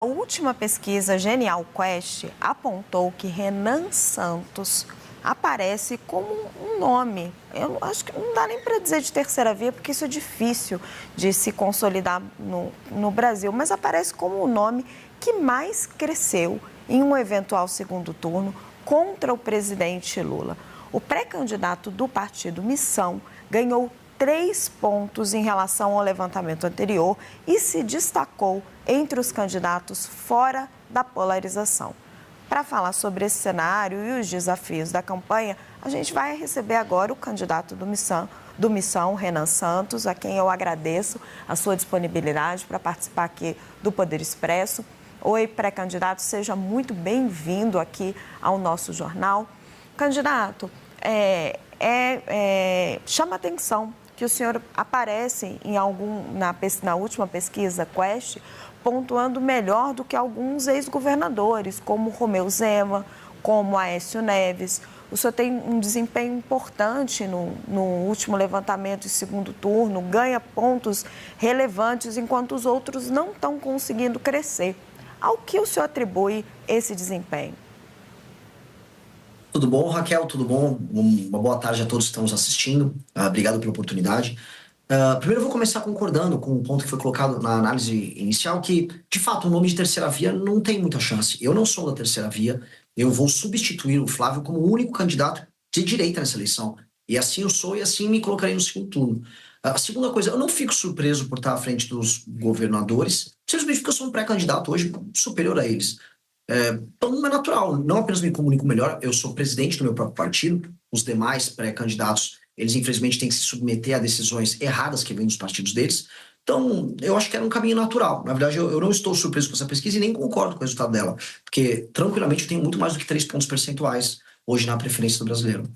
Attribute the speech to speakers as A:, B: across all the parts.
A: A última pesquisa Genial Quest apontou que Renan Santos aparece como um nome. Eu acho que não dá nem para dizer de terceira via, porque isso é difícil de se consolidar no Brasil, mas aparece como o nome que mais cresceu em um eventual segundo turno contra o presidente Lula. O pré-candidato do partido Missão ganhou 3 pontos em relação ao levantamento anterior e se destacou entre os candidatos fora da polarização. Para falar sobre esse cenário e os desafios da campanha, a gente vai receber agora o candidato do Missão, Renan Santos, a quem eu agradeço a sua disponibilidade para participar aqui do Poder Expresso. Oi, pré-candidato, seja muito bem-vindo aqui ao nosso jornal. Candidato, chama atenção que o senhor aparece na última pesquisa Quest, pontuando melhor do que alguns ex-governadores, como Romeu Zema, como Aécio Neves. O senhor tem um desempenho importante no último levantamento de segundo turno, ganha pontos relevantes, enquanto os outros não estão conseguindo crescer. Ao que o senhor atribui esse desempenho?
B: Tudo bom, Raquel? Tudo bom? Uma boa tarde a todos que estão nos assistindo. Obrigado pela oportunidade. Primeiro, eu vou começar concordando com o ponto que foi colocado na análise inicial, que, de fato, o nome de terceira via não tem muita chance. Eu não sou da terceira via, eu vou substituir o Flávio como o único candidato de direita nessa eleição. E assim eu sou, e assim me colocarei no segundo turno. A segunda coisa, eu não fico surpreso por estar à frente dos governadores, simplesmente porque eu sou um pré-candidato hoje superior a eles. Então, é natural, não apenas me comunico melhor, eu sou presidente do meu próprio partido, os demais pré-candidatos, eles infelizmente têm que se submeter a decisões erradas que vêm dos partidos deles. Então, eu acho que era um caminho natural. Na verdade, eu não estou surpreso com essa pesquisa e nem concordo com o resultado dela, porque, tranquilamente, eu tenho muito mais do que 3 pontos percentuais hoje na preferência do brasileiro.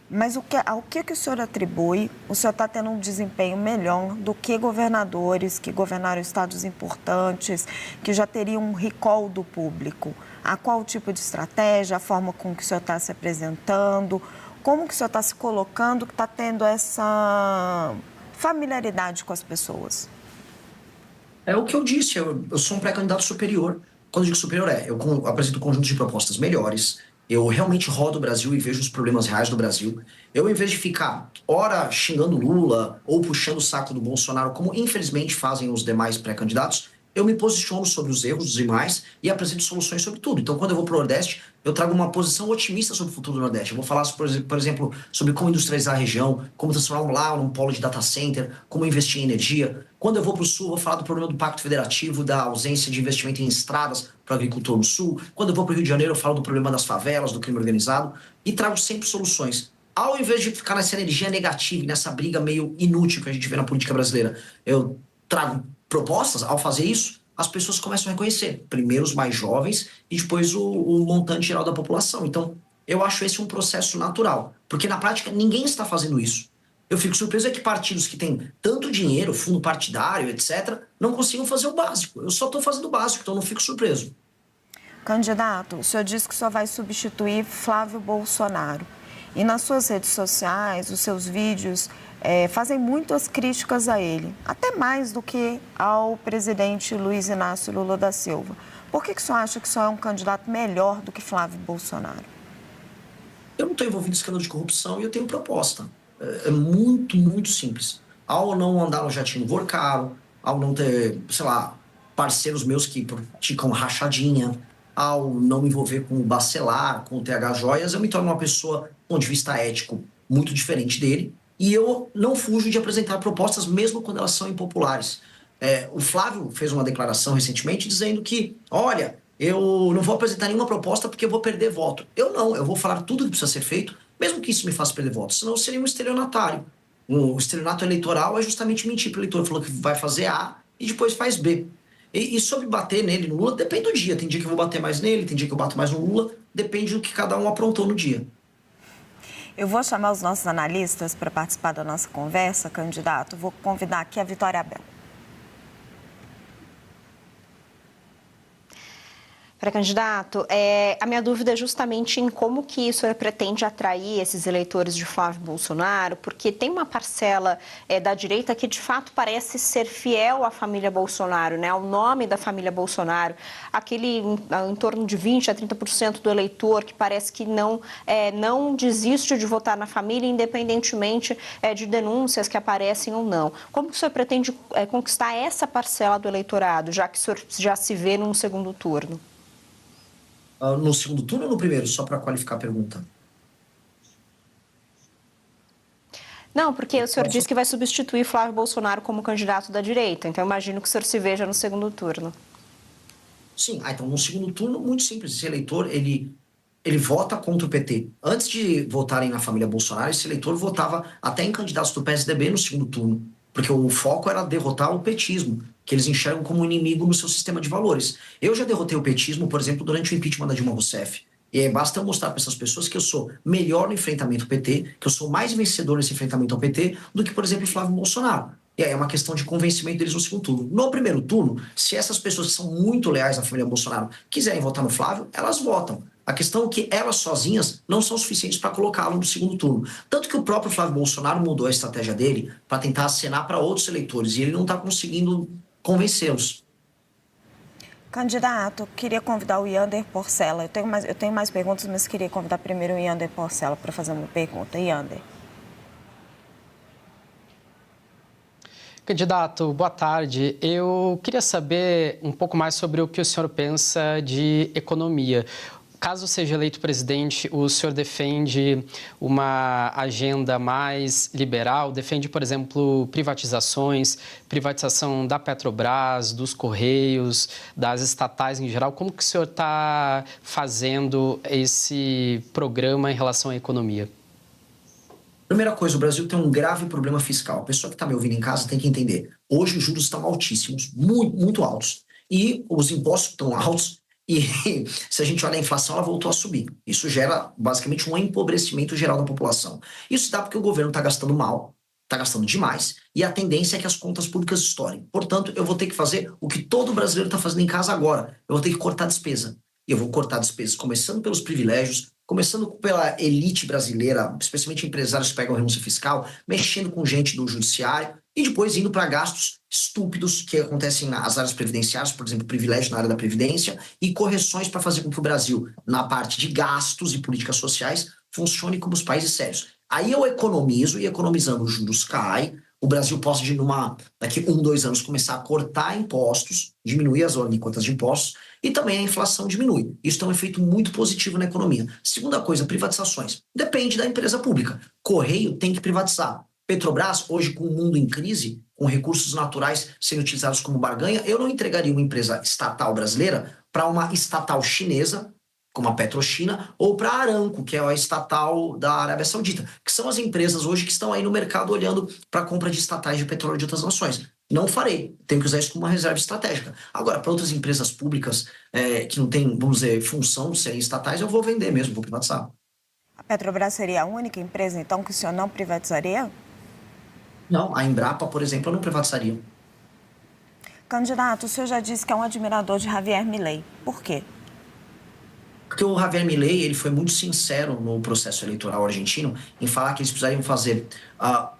A: Mas ao que o senhor atribui? O senhor está tendo um desempenho melhor do que governadores que governaram estados importantes, que já teriam um recall do público? A qual tipo de estratégia, a forma com que o senhor está se apresentando, como que o senhor está se colocando, que está tendo essa familiaridade com as pessoas?
B: É o que eu disse, eu sou um pré-candidato superior. Quando eu digo superior, eu apresento um conjunto de propostas melhores, eu realmente rodo o Brasil e vejo os problemas reais do Brasil. Eu, em vez de ficar, ora, xingando Lula ou puxando o saco do Bolsonaro, como infelizmente fazem os demais pré-candidatos, eu me posiciono sobre os erros dos demais e apresento soluções sobre tudo. Então, quando eu vou para o Nordeste, eu trago uma posição otimista sobre o futuro do Nordeste. Eu vou falar, por exemplo, sobre como industrializar a região, como transformar lá num polo de data center, como investir em energia. Quando eu vou para o Sul, eu vou falar do problema do Pacto Federativo, da ausência de investimento em estradas para o agricultor no Sul. Quando eu vou para o Rio de Janeiro, eu falo do problema das favelas, do crime organizado e trago sempre soluções. Ao invés de ficar nessa energia negativa e nessa briga meio inútil que a gente vê na política brasileira, eu trago propostas. Ao fazer isso, as pessoas começam a reconhecer. Primeiro os mais jovens e depois o montante geral da população. Então, eu acho esse um processo natural. Porque, na prática, ninguém está fazendo isso. Eu fico surpreso é que partidos que têm tanto dinheiro, fundo partidário, etc., não consigam fazer o básico. Eu só estou fazendo o básico, então não fico surpreso.
A: Candidato, o senhor disse que só vai substituir Flávio Bolsonaro. E nas suas redes sociais, os seus vídeos fazem muitas críticas a ele, até mais do que ao presidente Luiz Inácio Lula da Silva. Por que o senhor acha que só é um candidato melhor do que Flávio Bolsonaro?
B: Eu não estou envolvido em escândalo de corrupção e eu tenho proposta. É muito, muito simples. Ao não andar no jatinho Vorcaro, ao não ter, sei lá, parceiros meus que praticam rachadinha, ao não me envolver com o Bacelar, com o TH Joias, eu me torno uma pessoa, do ponto de vista ético, muito diferente dele. E eu não fujo de apresentar propostas, mesmo quando elas são impopulares. O Flávio fez uma declaração recentemente dizendo que, olha, eu não vou apresentar nenhuma proposta porque eu vou perder voto. Eu não, eu vou falar tudo que precisa ser feito, mesmo que isso me faça perder voto, senão eu seria um estelionatário. O estelionato eleitoral é justamente mentir para o eleitor, falou que vai fazer A e depois faz B. E sobre bater nele, no Lula, depende do dia. Tem dia que eu vou bater mais nele, tem dia que eu bato mais no Lula, depende do que cada um aprontou no dia.
A: Eu vou chamar os nossos analistas para participar da nossa conversa, candidato. Vou convidar aqui a Vitória Abel.
C: Pré-candidato, a minha dúvida é justamente em como que o senhor pretende atrair esses eleitores de Flávio Bolsonaro, porque tem uma parcela da direita que de fato parece ser fiel à família Bolsonaro, né, ao nome da família Bolsonaro, aquele em torno de 20% a 30% do eleitor que parece que não desiste de votar na família, independentemente de denúncias que aparecem ou não. Como que o senhor pretende conquistar essa parcela do eleitorado, já que o senhor já se vê num segundo turno?
B: No segundo turno ou no primeiro? Só para qualificar a pergunta.
C: Não, porque o senhor disse que vai substituir Flávio Bolsonaro como candidato da direita, então eu imagino que o senhor se veja no segundo turno.
B: Sim, então no segundo turno, muito simples. Esse eleitor, ele vota contra o PT. Antes de votarem na família Bolsonaro, esse eleitor votava até em candidatos do PSDB no segundo turno, porque o foco era derrotar o petismo, que eles enxergam como inimigo no seu sistema de valores. Eu já derrotei o petismo, por exemplo, durante o impeachment da Dilma Rousseff. E aí basta eu mostrar para essas pessoas que eu sou melhor no enfrentamento ao PT, que eu sou mais vencedor nesse enfrentamento ao PT do que, por exemplo, Flávio Bolsonaro. E aí é uma questão de convencimento deles no segundo turno. No primeiro turno, se essas pessoas que são muito leais à família Bolsonaro quiserem votar no Flávio, elas votam. A questão é que elas sozinhas não são suficientes para colocá-lo no segundo turno. Tanto que o próprio Flávio Bolsonaro mudou a estratégia dele para tentar acenar para outros eleitores e ele não está conseguindo convencê-los.
A: Candidato, queria convidar o Yander Porcela. Eu tenho mais perguntas, mas queria convidar primeiro o Yander Porcela para fazer uma pergunta. Yander.
D: Candidato, boa tarde. Eu queria saber um pouco mais sobre o que o senhor pensa de economia. Caso seja eleito presidente, o senhor defende uma agenda mais liberal? Defende, por exemplo, privatização da Petrobras, dos Correios, das estatais em geral? Como que o senhor está fazendo esse programa em relação à economia?
B: Primeira coisa, o Brasil tem um grave problema fiscal. A pessoa que está me ouvindo em casa tem que entender. Hoje os juros estão altíssimos, muito, muito altos. E os impostos estão altos. E se a gente olha a inflação, ela voltou a subir. Isso gera basicamente um empobrecimento geral da população. Isso dá porque o governo está gastando mal, está gastando demais, e a tendência é que as contas públicas estourem. Portanto, eu vou ter que fazer o que todo brasileiro está fazendo em casa agora. Eu vou ter que cortar despesa. E eu vou cortar despesas começando pelos privilégios, começando pela elite brasileira, especialmente empresários que pegam renúncia fiscal, mexendo com gente do judiciário e depois indo para gastos estúpidos que acontecem nas áreas previdenciárias, por exemplo, privilégio na área da previdência e correções para fazer com que o Brasil, na parte de gastos e políticas sociais, funcione como os países sérios. Aí eu economizo e economizando os juros caem, o Brasil possa, daqui 1, 2 anos, começar a cortar impostos, diminuir as alíquotas de impostos, e também a inflação diminui. Isso tem um efeito muito positivo na economia. Segunda coisa, privatizações. Depende da empresa pública. Correio tem que privatizar. Petrobras, hoje com o mundo em crise, com recursos naturais sendo utilizados como barganha, eu não entregaria uma empresa estatal brasileira para uma estatal chinesa, como a PetroChina, ou para a Aramco, que é a estatal da Arábia Saudita, que são as empresas hoje que estão aí no mercado olhando para a compra de estatais de petróleo de outras nações. Não farei, tenho que usar isso como uma reserva estratégica. Agora, para outras empresas públicas que não têm, vamos dizer, função de serem estatais, eu vou vender mesmo, vou privatizar.
A: A Petrobras seria a única empresa, então, que o senhor não privatizaria?
B: Não, a Embrapa, por exemplo, eu não privatizaria.
A: Candidato, o senhor já disse que é um admirador de Javier Milei. Por quê?
B: Porque o Javier Milei, ele foi muito sincero no processo eleitoral argentino em falar que eles precisariam fazer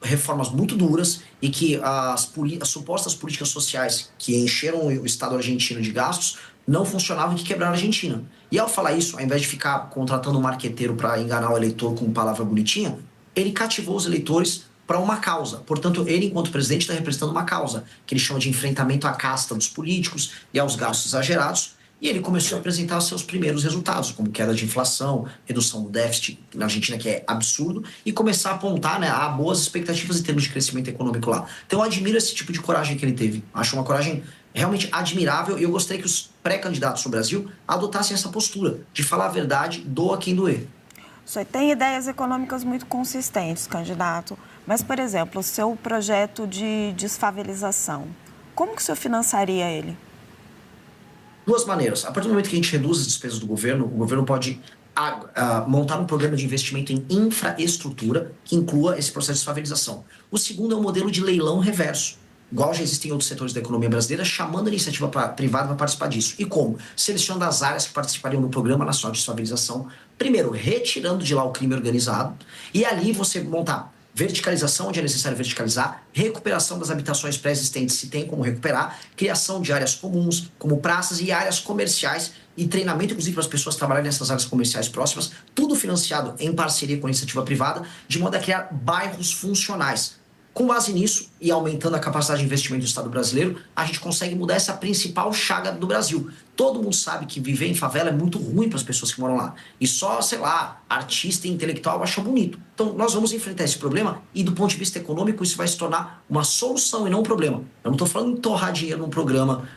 B: reformas muito duras e que as supostas políticas sociais que encheram o Estado argentino de gastos não funcionavam e que quebraram a Argentina. E ao falar isso, ao invés de ficar contratando um marqueteiro para enganar o eleitor com palavra bonitinha, ele cativou os eleitores para uma causa. Portanto, ele, enquanto presidente, está representando uma causa, que ele chama de enfrentamento à casta dos políticos e aos gastos exagerados. E ele começou a apresentar seus primeiros resultados, como queda de inflação, redução do déficit na Argentina, que é absurdo, e começar a apontar, né, a boas expectativas em termos de crescimento econômico lá. Então eu admiro esse tipo de coragem que ele teve. Acho uma coragem realmente admirável e eu gostaria que os pré-candidatos no Brasil adotassem essa postura de falar a verdade, doa quem doer.
A: O senhor tem ideias econômicas muito consistentes, candidato, mas, por exemplo, o seu projeto de desfavelização, como que o senhor financiaria ele?
B: Duas maneiras. A partir do momento que a gente reduz as despesas do governo, o governo pode montar um programa de investimento em infraestrutura que inclua esse processo de desfavelização. O segundo é um modelo de leilão reverso. igual já existem outros setores da economia brasileira, chamando a iniciativa privada para participar disso. E como? Selecionando as áreas que participariam do Programa Nacional de Estabilização, primeiro, retirando de lá o crime organizado, e ali você montar verticalização, onde é necessário verticalizar, recuperação das habitações pré-existentes, se tem como recuperar, criação de áreas comuns, como praças e áreas comerciais, e treinamento, inclusive, para as pessoas trabalharem nessas áreas comerciais próximas, tudo financiado em parceria com a iniciativa privada, de modo a criar bairros funcionais. Com base nisso, e aumentando a capacidade de investimento do Estado brasileiro, a gente consegue mudar essa principal chaga do Brasil. Todo mundo sabe que viver em favela é muito ruim para as pessoas que moram lá. E só, sei lá, artista e intelectual acha bonito. Então, nós vamos enfrentar esse problema e, do ponto de vista econômico, isso vai se tornar uma solução e não um problema. Eu não estou falando em torrar dinheiro num programa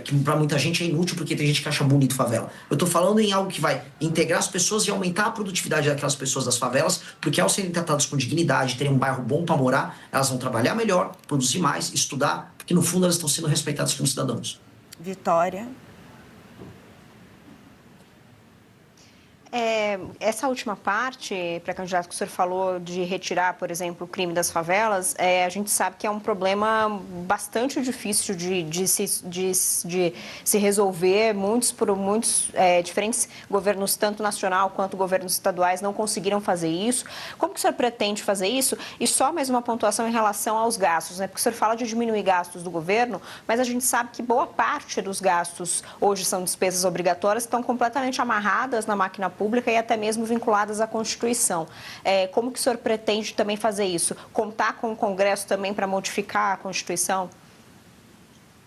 B: que para muita gente é inútil porque tem gente que acha bonito favela. Eu estou falando em algo que vai integrar as pessoas e aumentar a produtividade daquelas pessoas das favelas, porque ao serem tratadas com dignidade, terem um bairro bom para morar, elas vão trabalhar melhor, produzir mais, estudar, porque no fundo elas estão sendo respeitadas como cidadãos.
A: Vitória.
C: Essa última parte, pré-candidato, que o senhor falou de retirar, por exemplo, o crime das favelas, a gente sabe que é um problema bastante difícil de se resolver. Muitos diferentes governos, tanto nacional quanto governos estaduais, não conseguiram fazer isso. Como que o senhor pretende fazer isso? E só mais uma pontuação em relação aos gastos, né? Porque o senhor fala de diminuir gastos do governo, mas a gente sabe que boa parte dos gastos hoje são despesas obrigatórias, que estão completamente amarradas na máquina pública e até mesmo vinculadas à Constituição. Como que o senhor pretende também fazer isso? Contar com o Congresso também para modificar a Constituição?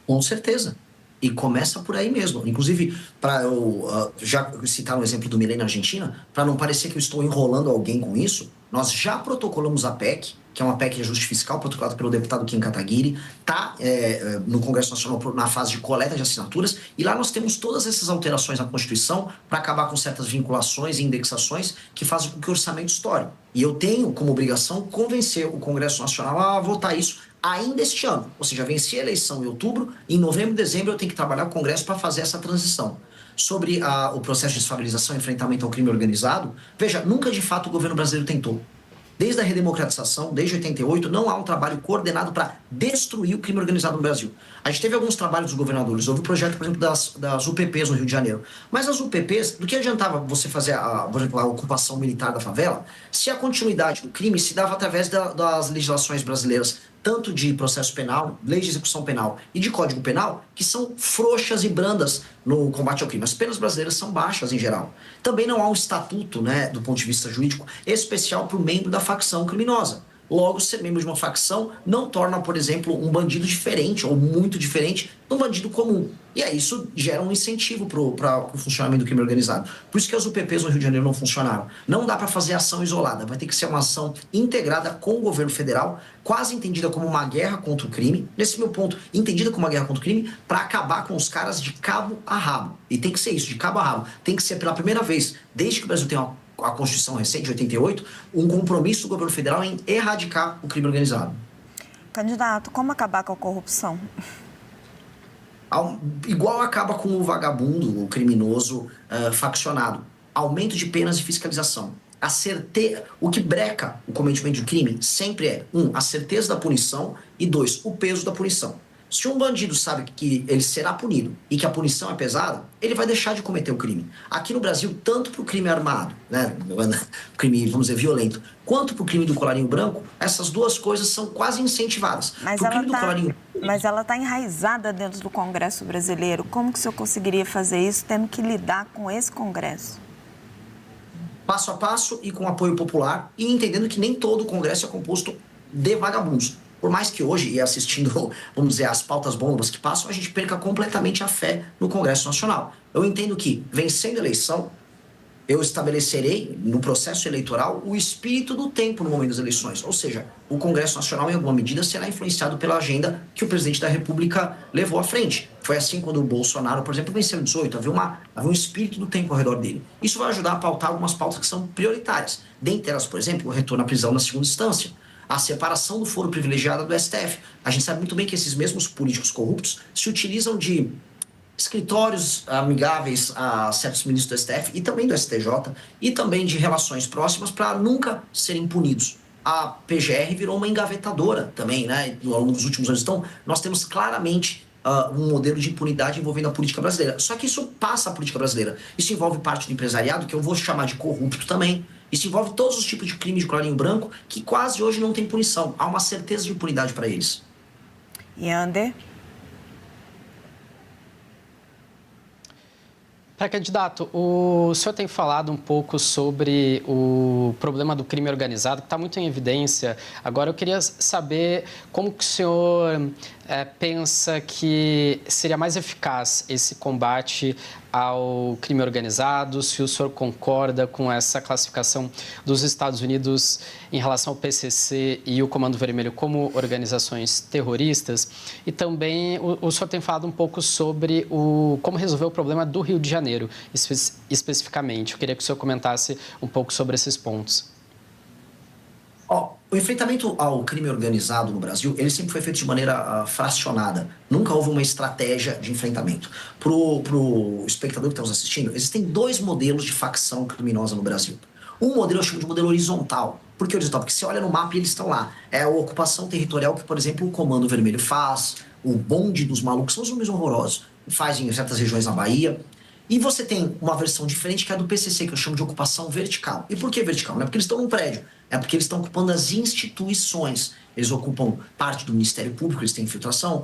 B: Com certeza. E começa por aí mesmo. Inclusive, para eu já citar um exemplo do Milei na Argentina, para não parecer que eu estou enrolando alguém com isso, nós já protocolamos a PEC, que é uma PEC de ajuste fiscal, protocolada pelo deputado Kim Kataguiri, está no Congresso Nacional na fase de coleta de assinaturas, e lá nós temos todas essas alterações na Constituição para acabar com certas vinculações e indexações que fazem com que o orçamento estoure. E eu tenho como obrigação convencer o Congresso Nacional a votar isso ainda este ano. Ou seja, venci a eleição em outubro, e em novembro e dezembro eu tenho que trabalhar com o Congresso para fazer essa transição. Sobre o processo de desfavelização e enfrentamento ao crime organizado, veja, nunca de fato o governo brasileiro tentou. Desde a redemocratização, desde 88, não há um trabalho coordenado para destruir o crime organizado no Brasil. A gente teve alguns trabalhos dos governadores. Houve o projeto, por exemplo, das UPPs no Rio de Janeiro. Mas as UPPs, do que adiantava você fazer, por exemplo, a ocupação militar da favela, se a continuidade do crime se dava através das legislações brasileiras, tanto de processo penal, lei de execução penal e de código penal, que são frouxas e brandas no combate ao crime. As penas brasileiras são baixas em geral. Também não há um estatuto, né, do ponto de vista jurídico, especial para o membro da facção criminosa. Logo, ser membro de uma facção não torna, por exemplo, um bandido diferente ou muito diferente de um bandido comum. E aí isso gera um incentivo para o funcionamento do crime organizado. Por isso que as UPPs no Rio de Janeiro não funcionaram. Não dá para fazer ação isolada, vai ter que ser uma ação integrada com o governo federal, quase entendida como uma guerra contra o crime, nesse meu ponto, entendida como uma guerra contra o crime, para acabar com os caras de cabo a rabo. E tem que ser isso, de cabo a rabo. Tem que ser pela primeira vez, desde que o Brasil tem a Constituição recente, de 88, um compromisso do governo federal em erradicar o crime organizado.
A: Candidato, como acabar com a corrupção?
B: Igual acaba com o vagabundo, o criminoso faccionado. Aumento de penas e fiscalização. O que breca o cometimento de crime sempre é, a certeza da punição e 2, o peso da punição. Se um bandido sabe que ele será punido e que a punição é pesada, ele vai deixar de cometer o crime. Aqui no Brasil, tanto para o crime armado, né, o crime, vamos dizer, violento, quanto para o crime do colarinho branco, essas duas coisas são quase incentivadas.
A: Mas ela está enraizada dentro do Congresso brasileiro. Como que o senhor conseguiria fazer isso tendo que lidar com esse Congresso?
B: Passo a passo e com apoio popular, e entendendo que nem todo o Congresso é composto de vagabundos. Por mais que hoje, e assistindo, vamos dizer, as pautas bombas que passam, a gente perca completamente a fé no Congresso Nacional. Eu entendo que, vencendo a eleição, eu estabelecerei, no processo eleitoral, o espírito do tempo no momento das eleições. Ou seja, o Congresso Nacional, em alguma medida, será influenciado pela agenda que o presidente da República levou à frente. Foi assim quando o Bolsonaro, por exemplo, venceu em 18, havia um espírito do tempo ao redor dele. Isso vai ajudar a pautar algumas pautas que são prioritárias. Dentre elas, por exemplo, o retorno à prisão na segunda instância, a separação do foro privilegiado do STF. A gente sabe muito bem que esses mesmos políticos corruptos se utilizam de escritórios amigáveis a certos ministros do STF e também do STJ e também de relações próximas para nunca serem punidos. a PGR virou uma engavetadora também, né? Ao longo dos últimos anos. Então, nós temos claramente um modelo de impunidade envolvendo a política brasileira. Só que isso passa a política brasileira. Isso envolve parte do empresariado, que eu vou chamar de corrupto também. Isso envolve todos os tipos de crimes de colarinho branco, que quase hoje não tem punição. Há uma certeza de impunidade para eles.
A: Yander?
D: Pré-candidato, o senhor tem falado um pouco sobre o problema do crime organizado, que está muito em evidência. Agora, eu queria saber como que o senhor pensa que seria mais eficaz esse combate ao crime organizado, se o senhor concorda com essa classificação dos Estados Unidos em relação ao PCC e o Comando Vermelho como organizações terroristas. E também o senhor tem falado um pouco sobre como resolver o problema do Rio de Janeiro, especificamente. Eu queria que o senhor comentasse um pouco sobre esses pontos.
B: O enfrentamento ao crime organizado no Brasil, ele sempre foi feito de maneira fracionada. Nunca houve uma estratégia de enfrentamento. Pro espectador que está nos assistindo, existem 2 modelos de facção criminosa no Brasil. Um modelo eu chamo de modelo horizontal. Por que horizontal? Porque você olha no mapa e eles estão lá. É a ocupação territorial que, por exemplo, o Comando Vermelho faz, o bonde dos malucos, são os nomes horrorosos, faz em certas regiões na Bahia. E você tem uma versão diferente que é a do PCC, que eu chamo de ocupação vertical. E por que vertical? Não é porque eles estão num prédio, é porque eles estão ocupando as instituições. Eles ocupam parte do Ministério Público, eles têm infiltração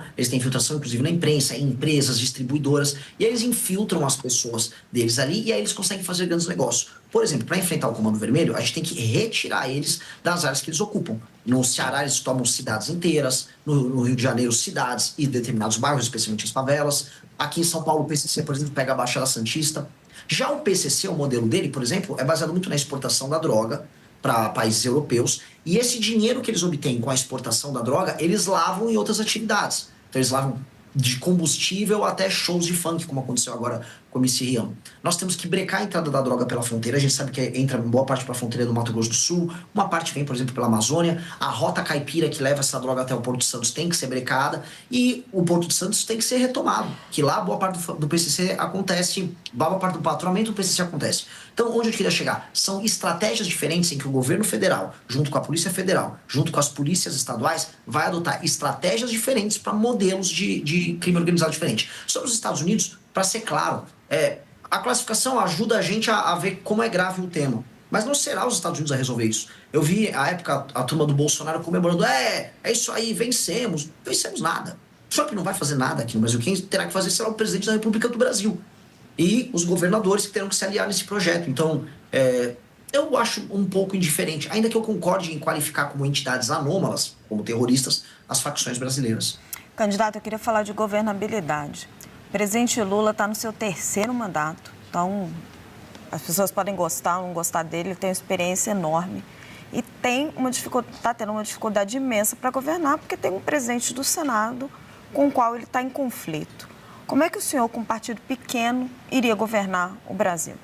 B: inclusive na imprensa, em empresas, distribuidoras, e aí eles infiltram as pessoas deles ali e aí eles conseguem fazer grandes negócios. Por exemplo, para enfrentar o Comando Vermelho, a gente tem que retirar eles das áreas que eles ocupam. No Ceará, eles tomam cidades inteiras, no Rio de Janeiro, cidades e determinados bairros, especialmente as favelas. Aqui em São Paulo, o PCC, por exemplo, pega a Baixada Santista. Já o PCC, o modelo dele, por exemplo, é baseado muito na exportação da droga para países europeus. E esse dinheiro que eles obtêm com a exportação da droga, eles lavam em outras atividades. Então, eles lavam de combustível até shows de funk, como aconteceu agora com o MC Rian. Nós temos que brecar a entrada da droga pela fronteira. A gente sabe que entra boa parte pela fronteira do Mato Grosso do Sul, uma parte vem, por exemplo, pela Amazônia. A rota caipira que leva essa droga até o Porto de Santos tem que ser brecada e o Porto de Santos tem que ser retomado, que lá boa parte do PCC acontece, boa parte do faturamento do PCC acontece. Então, onde eu queria chegar? São estratégias diferentes em que o governo federal, junto com a Polícia Federal, junto com as polícias estaduais, vai adotar estratégias diferentes para modelos de crime organizado diferente. Sobre os Estados Unidos, para ser claro, a classificação ajuda a gente a ver como é grave o tema. Mas não será os Estados Unidos a resolver isso. Eu vi, à época, a turma do Bolsonaro comemorando, é isso aí, vencemos. Vencemos nada. Só que não vai fazer nada aqui no Brasil. Quem terá que fazer será o presidente da República do Brasil. E os governadores que terão que se aliar nesse projeto. Então, eu acho um pouco indiferente, ainda que eu concorde em qualificar como entidades anômalas, como terroristas, as facções brasileiras.
A: Candidato, eu queria falar de governabilidade. O presidente Lula está no seu 3º mandato, então as pessoas podem gostar ou não gostar dele, ele tem uma experiência enorme e está tendo uma dificuldade imensa para governar, porque tem um presidente do Senado com o qual ele está em conflito. Como é que o senhor, com um partido pequeno, iria governar o Brasil?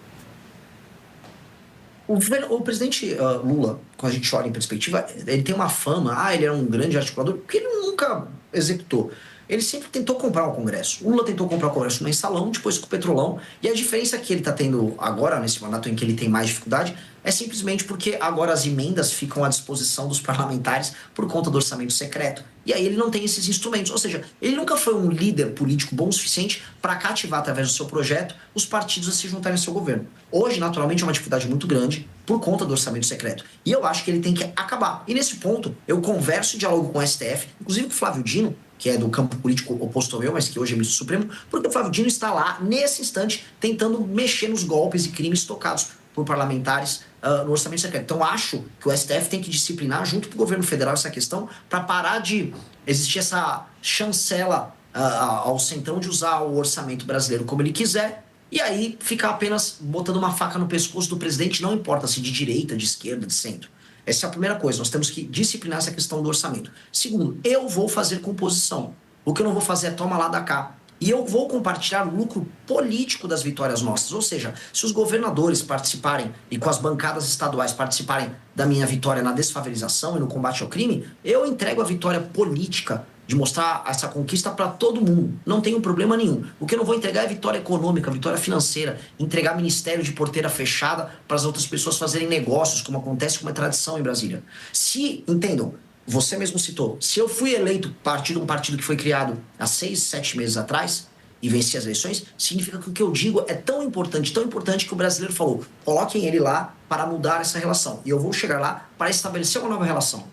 B: O presidente Lula, quando a gente olha em perspectiva, ele tem uma fama, ele era um grande articulador, porque ele nunca executou. Ele sempre tentou comprar o Congresso. O Lula tentou comprar o Congresso no mensalão, depois com o Petrolão. E a diferença que ele está tendo agora, nesse mandato em que ele tem mais dificuldade, é simplesmente porque agora as emendas ficam à disposição dos parlamentares por conta do orçamento secreto. E aí ele não tem esses instrumentos. Ou seja, ele nunca foi um líder político bom o suficiente para cativar, através do seu projeto, os partidos a se juntarem ao seu governo. Hoje, naturalmente, é uma dificuldade muito grande por conta do orçamento secreto. E eu acho que ele tem que acabar. E nesse ponto, eu converso e dialogo com o STF, inclusive com o Flávio Dino, que é do campo político oposto ao meu, mas que hoje é ministro supremo, porque o Flávio Dino está lá, nesse instante, tentando mexer nos golpes e crimes tocados por parlamentares no orçamento secreto. Então, acho que o STF tem que disciplinar, junto com o governo federal, essa questão, para parar de existir essa chancela ao Centrão de usar o orçamento brasileiro como ele quiser, e aí ficar apenas botando uma faca no pescoço do presidente, não importa se de direita, de esquerda, de centro. Essa é a primeira coisa, nós temos que disciplinar essa questão do orçamento. Segundo, eu vou fazer composição. O que eu não vou fazer é toma lá da cá. E eu vou compartilhar o lucro político das vitórias nossas. Ou seja, se os governadores participarem e com as bancadas estaduais participarem da minha vitória na desfavelização e no combate ao crime, eu entrego a vitória política de mostrar essa conquista para todo mundo. Não tenho problema nenhum. O que eu não vou entregar é vitória econômica, vitória financeira, entregar ministério de porteira fechada para as outras pessoas fazerem negócios, como acontece com uma tradição em Brasília. Se, entendam, você mesmo citou, se eu fui eleito um partido que foi criado há 6, 7 meses atrás e venci as eleições, significa que o que eu digo é tão importante que o brasileiro falou, coloquem ele lá para mudar essa relação. E eu vou chegar lá para estabelecer uma nova relação.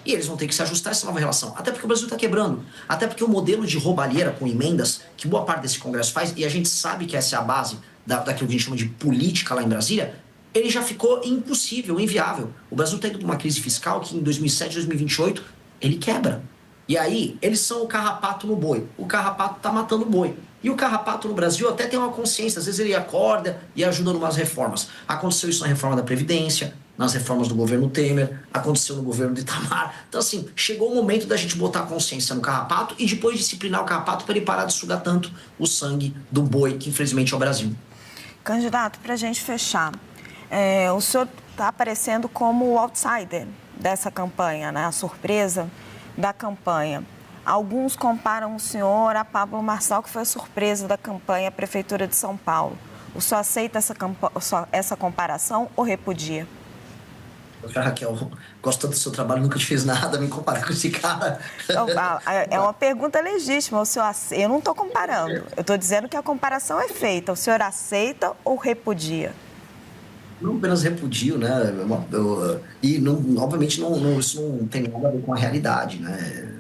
B: E eles vão ter que se ajustar a essa nova relação. Até porque o Brasil está quebrando. Até porque o modelo de roubalheira com emendas, que boa parte desse Congresso faz, e a gente sabe que essa é a base daquilo que a gente chama de política lá em Brasília, ele já ficou impossível, inviável. O Brasil está indo para uma crise fiscal que em 2007, 2028, ele quebra. E aí, eles são o carrapato no boi. O carrapato está matando o boi. E o carrapato no Brasil até tem uma consciência. Às vezes ele acorda e ajuda em umas reformas. Aconteceu isso na reforma da Previdência, nas reformas do governo Temer, aconteceu no governo de Itamar. Então, assim, chegou o momento da gente botar a consciência no carrapato e depois disciplinar o carrapato para ele parar de sugar tanto o sangue do boi, que infelizmente é o Brasil.
A: Candidato, para a gente fechar, o senhor está aparecendo como o outsider dessa campanha, né? A surpresa da campanha. Alguns comparam o senhor a Pablo Marçal, que foi a surpresa da campanha à Prefeitura de São Paulo. O senhor aceita essa comparação ou repudia?
B: Raquel, gosto tanto do seu trabalho, nunca te fiz nada, me comparar com esse cara.
A: É uma pergunta legítima. Eu não estou comparando, eu estou dizendo que a comparação é feita. O senhor aceita ou repudia?
B: Não apenas repudio, né? Obviamente isso não tem nada a ver com a realidade, né?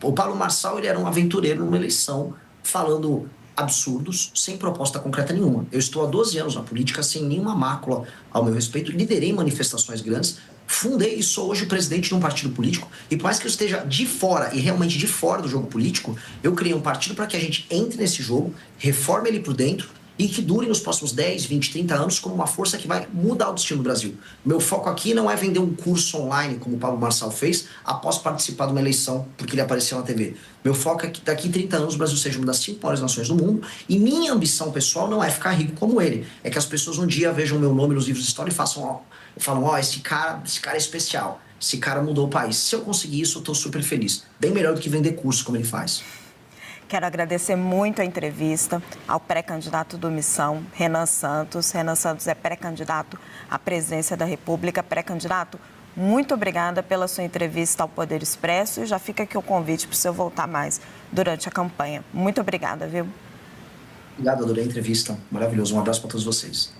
B: O Pablo Marçal, ele era um aventureiro numa eleição, falando absurdos, sem proposta concreta nenhuma. Eu estou há 12 anos na política, sem nenhuma mácula ao meu respeito, liderei manifestações grandes, fundei e sou hoje o presidente de um partido político, e por mais que eu esteja de fora, e realmente de fora do jogo político, eu criei um partido para que a gente entre nesse jogo, reforme ele por dentro, e que dure nos próximos 10, 20, 30 anos como uma força que vai mudar o destino do Brasil. Meu foco aqui não é vender um curso online, como o Pablo Marçal fez, após participar de uma eleição, porque ele apareceu na TV. Meu foco é que daqui a 30 anos o Brasil seja uma das 5 maiores nações do mundo, e minha ambição pessoal não é ficar rico como ele, é que as pessoas um dia vejam meu nome nos livros de história e falam, esse cara é especial, esse cara mudou o país. Se eu conseguir isso, eu estou super feliz. Bem melhor do que vender curso como ele faz.
A: Quero agradecer muito a entrevista ao pré-candidato do Missão, Renan Santos. Renan Santos é pré-candidato à presidência da República. Pré-candidato, muito obrigada pela sua entrevista ao Poder Expresso e já fica aqui o convite para o senhor voltar mais durante a campanha. Muito obrigada, viu?
B: Obrigado, adorei a entrevista. Maravilhoso. Um abraço para todos vocês.